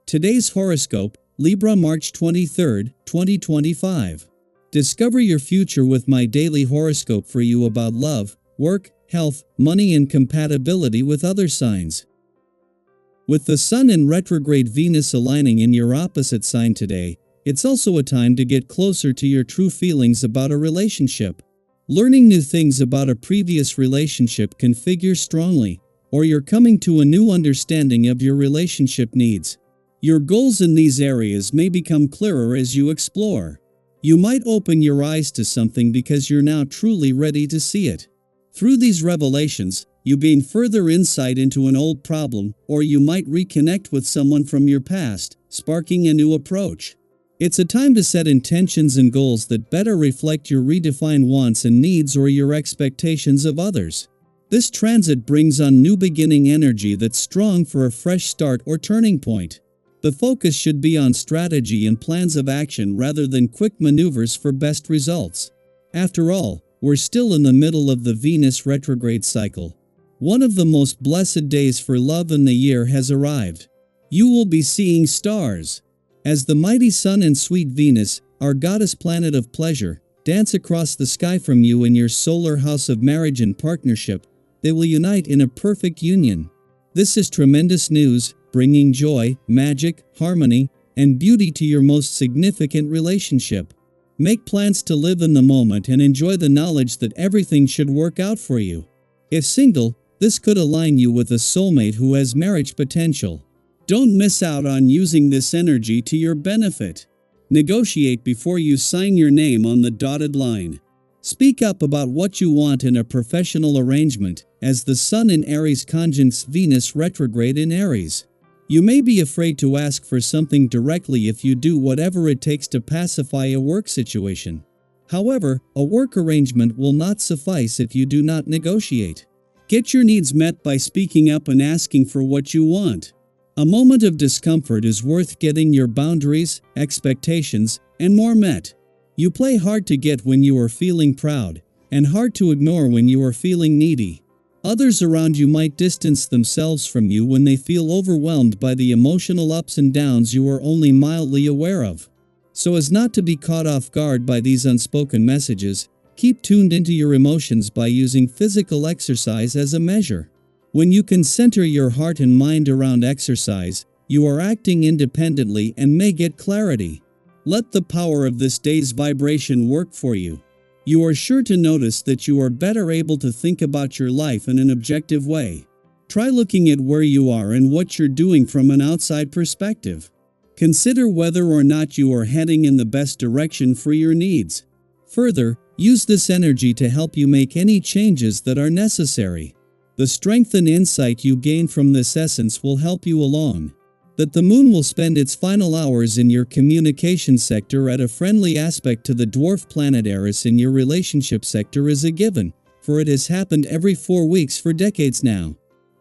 Today's horoscope, Libra March 23, 2025. Discover your future with my daily horoscope for you about love, work, health, money and compatibility with other signs. With the Sun and retrograde Venus aligning in your opposite sign today, it's also a time to get closer to your true feelings about a relationship. Learning new things about a previous relationship can figure strongly, or you're coming to a new understanding of your relationship needs. Your goals in these areas may become clearer as you explore. You might open your eyes to something because you're now truly ready to see it. Through these revelations, you gain further insight into an old problem, or you might reconnect with someone from your past, sparking a new approach. It's a time to set intentions and goals that better reflect your redefined wants and needs or your expectations of others. This transit brings on new beginning energy that's strong for a fresh start or turning point. The focus should be on strategy and plans of action rather than quick maneuvers for best results. After all, we're still in the middle of the Venus retrograde cycle. One of the most blessed days for love in the year has arrived. You will be seeing stars. As the mighty Sun and sweet Venus, our goddess planet of pleasure, dance across the sky from you in your solar house of marriage and partnership, they will unite in a perfect union. This is tremendous news, bringing joy, magic, harmony, and beauty to your most significant relationship. Make plans to live in the moment and enjoy the knowledge that everything should work out for you. If single, this could align you with a soulmate who has marriage potential. Don't miss out on using this energy to your benefit. Negotiate before you sign your name on the dotted line. Speak up about what you want in a professional arrangement, as the Sun in Aries conjuncts Venus retrograde in Aries. You may be afraid to ask for something directly if you do whatever it takes to pacify a work situation. However, a work arrangement will not suffice if you do not negotiate. Get your needs met by speaking up and asking for what you want. A moment of discomfort is worth getting your boundaries, expectations, and more met. You play hard to get when you are feeling proud, and hard to ignore when you are feeling needy. Others around you might distance themselves from you when they feel overwhelmed by the emotional ups and downs you are only mildly aware of. So as not to be caught off guard by these unspoken messages, keep tuned into your emotions by using physical exercise as a measure. When you can center your heart and mind around exercise, you are acting independently and may get clarity. Let the power of this day's vibration work for you. You are sure to notice that you are better able to think about your life in an objective way. Try looking at where you are and what you're doing from an outside perspective. Consider whether or not you are heading in the best direction for your needs. Further, use this energy to help you make any changes that are necessary. The strength and insight you gain from this essence will help you along. That the moon will spend its final hours in your communication sector at a friendly aspect to the dwarf planet Eris in your relationship sector is a given, for it has happened every 4 weeks for decades now.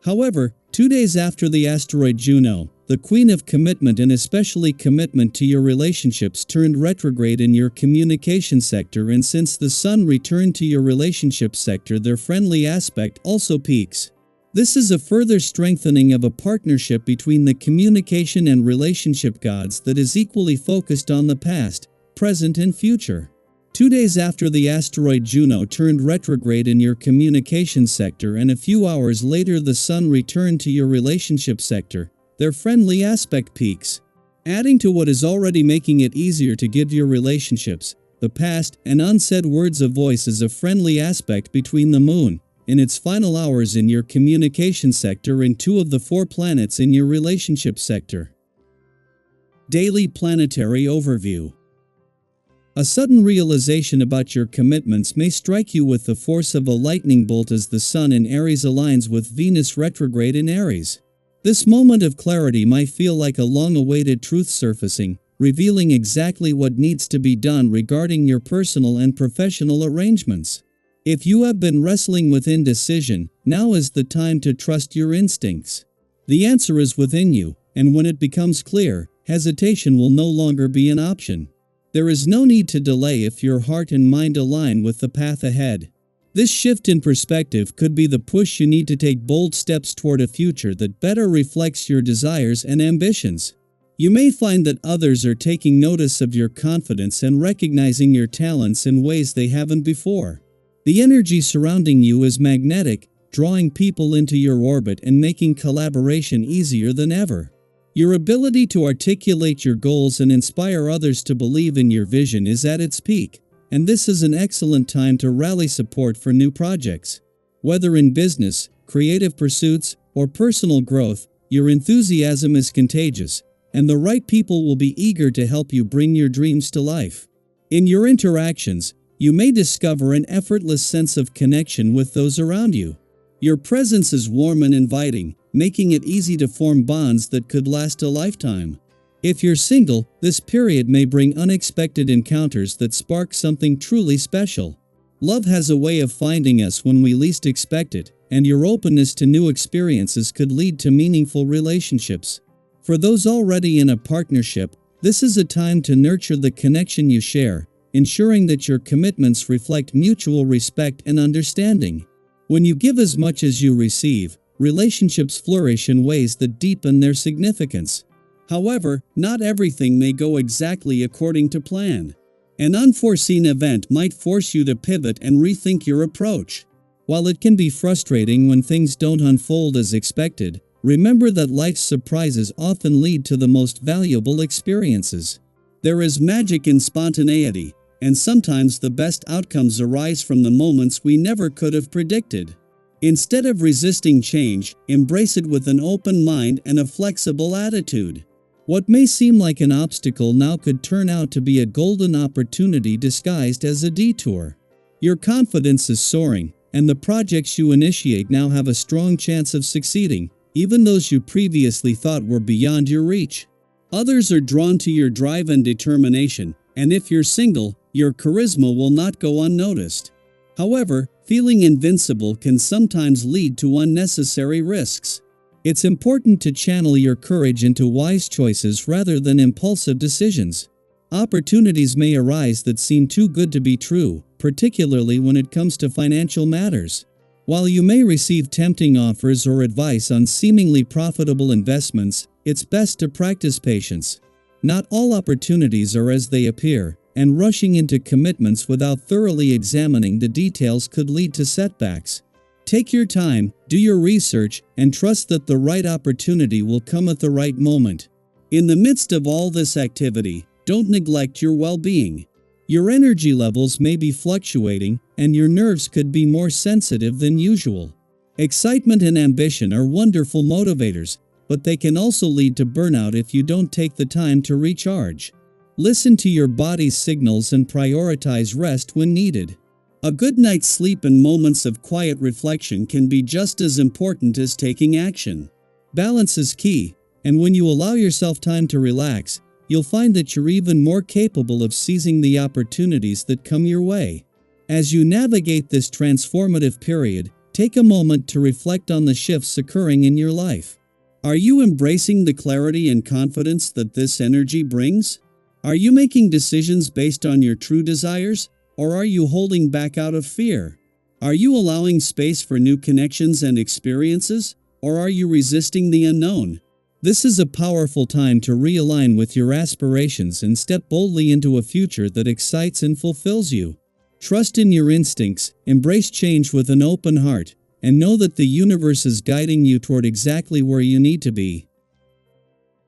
However, 2 days after the asteroid Juno, the queen of commitment and especially commitment to your relationships turned retrograde in your communication sector, and since the Sun returned to your relationship sector, their friendly aspect also peaks. This is a further strengthening of a partnership between the communication and relationship gods that is equally focused on the past, present and future. 2 days after the asteroid Juno turned retrograde in your communication sector and a few hours later the Sun returned to your relationship sector, their friendly aspect peaks. Adding to what is already making it easier to give your relationships, the past, and unsaid words of voice is a friendly aspect between the moon in its final hours in your communication sector and 2 of the 4 planets in your relationship sector. Daily Planetary Overview. A sudden realization about your commitments may strike you with the force of a lightning bolt as the Sun in Aries aligns with Venus retrograde in Aries. This moment of clarity might feel like a long-awaited truth surfacing, revealing exactly what needs to be done regarding your personal and professional arrangements. If you have been wrestling with indecision, now is the time to trust your instincts. The answer is within you, and when it becomes clear, hesitation will no longer be an option. There is no need to delay if your heart and mind align with the path ahead. This shift in perspective could be the push you need to take bold steps toward a future that better reflects your desires and ambitions. You may find that others are taking notice of your confidence and recognizing your talents in ways they haven't before. The energy surrounding you is magnetic, drawing people into your orbit and making collaboration easier than ever. Your ability to articulate your goals and inspire others to believe in your vision is at its peak, and this is an excellent time to rally support for new projects. Whether in business, creative pursuits, or personal growth, your enthusiasm is contagious, and the right people will be eager to help you bring your dreams to life. In your interactions, you may discover an effortless sense of connection with those around you. Your presence is warm and inviting, making it easy to form bonds that could last a lifetime. If you're single, this period may bring unexpected encounters that spark something truly special. Love has a way of finding us when we least expect it, and your openness to new experiences could lead to meaningful relationships. For those already in a partnership, this is a time to nurture the connection you share, ensuring that your commitments reflect mutual respect and understanding. When you give as much as you receive, relationships flourish in ways that deepen their significance. However, not everything may go exactly according to plan. An unforeseen event might force you to pivot and rethink your approach. While it can be frustrating when things don't unfold as expected, remember that life's surprises often lead to the most valuable experiences. There is magic in spontaneity, and sometimes the best outcomes arise from the moments we never could have predicted. Instead of resisting change, embrace it with an open mind and a flexible attitude. What may seem like an obstacle now could turn out to be a golden opportunity disguised as a detour. Your confidence is soaring, and the projects you initiate now have a strong chance of succeeding, even those you previously thought were beyond your reach. Others are drawn to your drive and determination, and if you're single, your charisma will not go unnoticed. However, feeling invincible can sometimes lead to unnecessary risks. It's important to channel your courage into wise choices rather than impulsive decisions. Opportunities may arise that seem too good to be true, particularly when it comes to financial matters. While you may receive tempting offers or advice on seemingly profitable investments, it's best to practice patience. Not all opportunities are as they appear, and rushing into commitments without thoroughly examining the details could lead to setbacks. Take your time, do your research, and trust that the right opportunity will come at the right moment. In the midst of all this activity, don't neglect your well-being. Your energy levels may be fluctuating, and your nerves could be more sensitive than usual. Excitement and ambition are wonderful motivators, but they can also lead to burnout if you don't take the time to recharge. Listen to your body's signals and prioritize rest when needed. A good night's sleep and moments of quiet reflection can be just as important as taking action. Balance is key, and when you allow yourself time to relax, you'll find that you're even more capable of seizing the opportunities that come your way. As you navigate this transformative period, take a moment to reflect on the shifts occurring in your life. Are you embracing the clarity and confidence that this energy brings? Are you making decisions based on your true desires, or are you holding back out of fear? Are you allowing space for new connections and experiences, or are you resisting the unknown? This is a powerful time to realign with your aspirations and step boldly into a future that excites and fulfills you. Trust in your instincts, embrace change with an open heart, and know that the universe is guiding you toward exactly where you need to be.